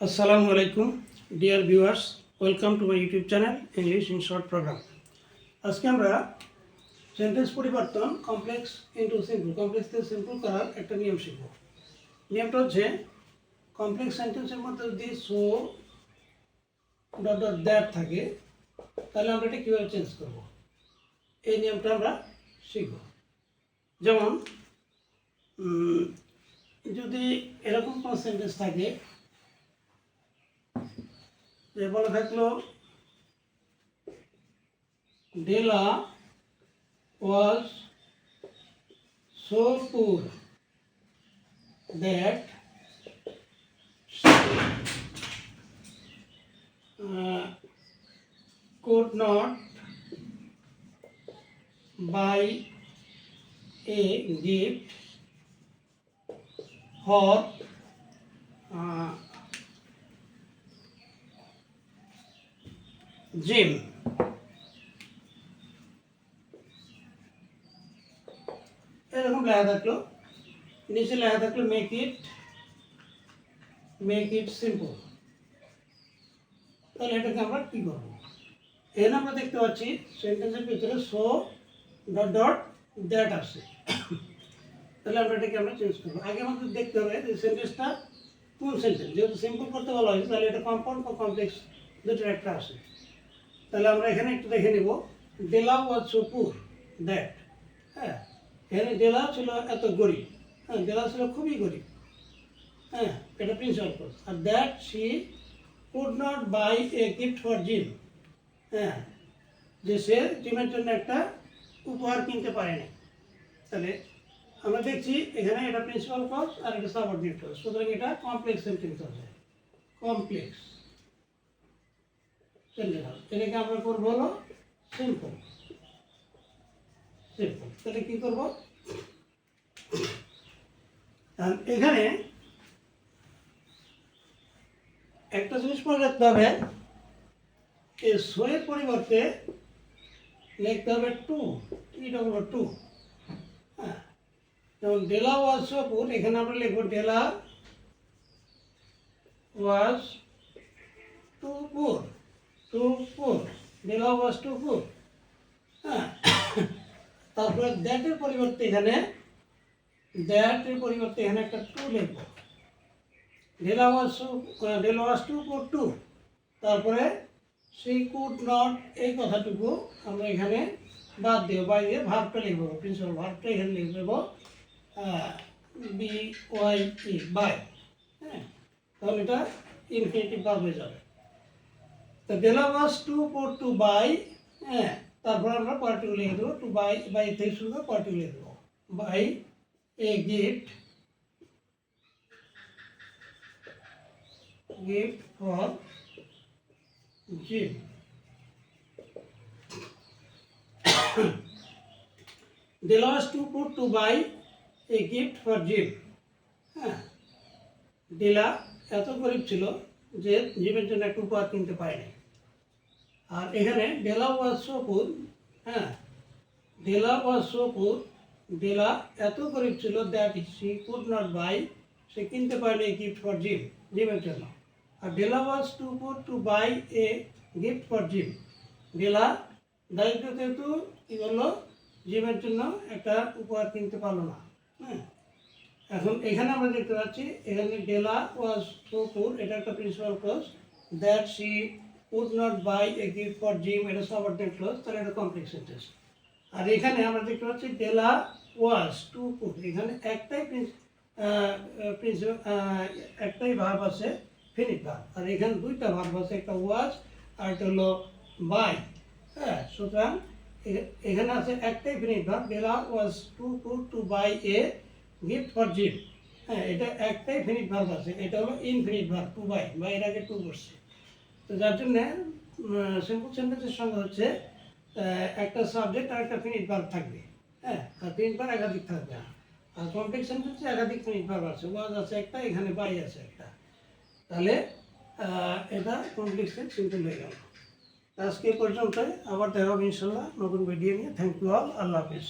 Assalamu alaikum, dear viewers. Welcome to my YouTube channel, English in Short Program. আজকে আমরা sentence পরিবর্তন complex into simple, complex থেকে simple করার একটা নিয়ম শিখব। নিয়মটা হচ্ছে কমপ্লেক্স সেন্টেন্সের মধ্যে যদি সো ডট ডট দ্যাট থাকে তাহলে আমরা এটা কীভাবে চেঞ্জ করব, এই নিয়মটা আমরা শিখব। যেমন যদি এরকম কোনো সেন্টেন্স থাকে যে বলা থাকলো ডেলা was so poor that she could not buy a gift for Jim. এরকম লেখা থাকলো, নিচে লেখা থাকলো মেক ইট সিম্পল। তাহলে এটাকে আমরা কি করবো? এখানে আমরা দেখতে পাচ্ছি সেন্টেন্সের ভিতরে সো ডট ডট দ্যাট আসছে। তাহলে আমরা এটাকে আমরা চেঞ্জ করবো। আগে আমাদের দেখতে হবে যে সেন্টেন্সটা কোন সেন্টেন্স, যেহেতু সিম্পল করতে বলা হয়েছে তাহলে এটা কম্পাউন্ড বা কমপ্লেক্স দুটোর একটা আসে। তাহলে আমরা এখানে একটু দেখে নিব ডেলা ওয়াজ সো পুর দ্যাট, হ্যাঁ এখানে ডেলা ছিল এত গরিব, হ্যাঁ ডেলা ছিল খুবই গরিব, হ্যাঁ এটা প্রিন্সিপাল ক্লজ। আর that she could not buy a gift for Jim, হ্যাঁ যে সে জিমের জন্য একটা উপহার কিনতে পারেনি। তাহলে আমরা দেখছি এখানে এটা প্রিন্সিপাল ক্লজ আর এটা সাবঅর্ডিনেট ক্লজ, সুতরাং এটা কমপ্লেক্স সেন্টেন্স হবে, কমপ্লেক্স সেন্টেন্স হবে। এটাকে আমরা করবো হলো সিম্পল। তাহলে কি করবো, এখানে একটা জিনিস মনে রাখতে হবে, এই সো এর পরিবর্তে লিখতে হবে টু, এটা হলো টু। হ্যাঁ যেমন ডেলা ওয়াজ সো পুর, এখানে আমরা লিখবো ডেলা ওয়াজ টু পুর, ডেলা ওয়াজ টু পুর। হ্যাঁ তারপরে দ্যাটের পরিবর্তে এখানে একটা টু লিখবো, ডেলা ওয়াজ টু পুর টু। তারপরে সি কুড নট, এই কথাটুকু আমরা এখানে বাদ দেবো, বাইরে ভার্বটা লিখবো, প্রিন্সিপাল ভার্বটা এখানে লিখে দেবো BYE বাই, হ্যাঁ তাহলে এটা ইনফিনিটিভ ভার্ব হয়ে যাবে। তো ডেলা was too poor to by, হ্যাঁ তারপর আমরা পার্টিকুলার লিখে দেবো, টু বাই থেকে শুরু করে পার্টিকুলার লিখে দেবো, buy a gift for Jim. Della was too poor to buy a gift for Jim. হ্যাঁ ডেলা এত গরিব ছিল যে জিমের জন্য একটা উপহার কিনতে পারেনি। আর এখানে ডেলা ওয়াজ সো পুর, হ্যাঁ ডেলা ওয়াজ সো পুর, ডেলা এত গরিব ছিল that she could not buy, সে কিনতে পারেনি গিফট ফর জিম, জিমের জন্য। আর Della was too poor to buy a gift for Jim, Della দারিদ্র যেহেতু কী করলো, জিমের জন্য একটা উপহার কিনতে পারলো না। হ্যাঁ এখন এখানে আমরা দেখতে পাচ্ছি এখানে ডেলা ওয়াজ সো পুর, এটা একটা principal clause, that she could not buy a gift for Jim, এটা সাবঅর্ডিনেট ক্লজ, তাহলে এটা কমপ্লেক্স সেন্টেন্স। আর এখানে আমরা দেখতে পাচ্ছি ডেলা ওয়াজ টু পুর, এখানে একটাই ভার্ব আছে, ফিনিট ভার্ব। আর এখানে দুইটা ভার্ব আছে, একটা ওয়াজ আর একটা হলো বাই। হ্যাঁ সুতরাং এখানে আছে একটাই finite verb, Della was too poor to buy a gift for Jim. হ্যাঁ এটা একটাই ফিনিট ভার্ব আছে, এটা হলো ইনফিনিট ভার্ব, টু বাই, বা এর আগে টু বসছে। তো যার জন্যে সিম্পল সেন্টেন্সের সঙ্গে হচ্ছে একটা সাবজেক্ট আর একটা ফিনিট ভার্ব থাকবে, হ্যাঁ আর ফিনিট ভার্ব একাধিক থাকবে। আর কমপ্লেক্স সেন্টেন্সে একাধিক ফিনিট ভার্ব আছে, ওয়াজ আছে একটা, এখানে বাই আছে একটা, তাহলে এটা কমপ্লেক্স সিম্পল হয়ে গেল। আজকে পর্যন্ত, আবার দেখা হবে ইনশাল্লাহ নতুন ভিডিও নিয়ে। থ্যাংক ইউ অল, আল্লাহ হাফিজ।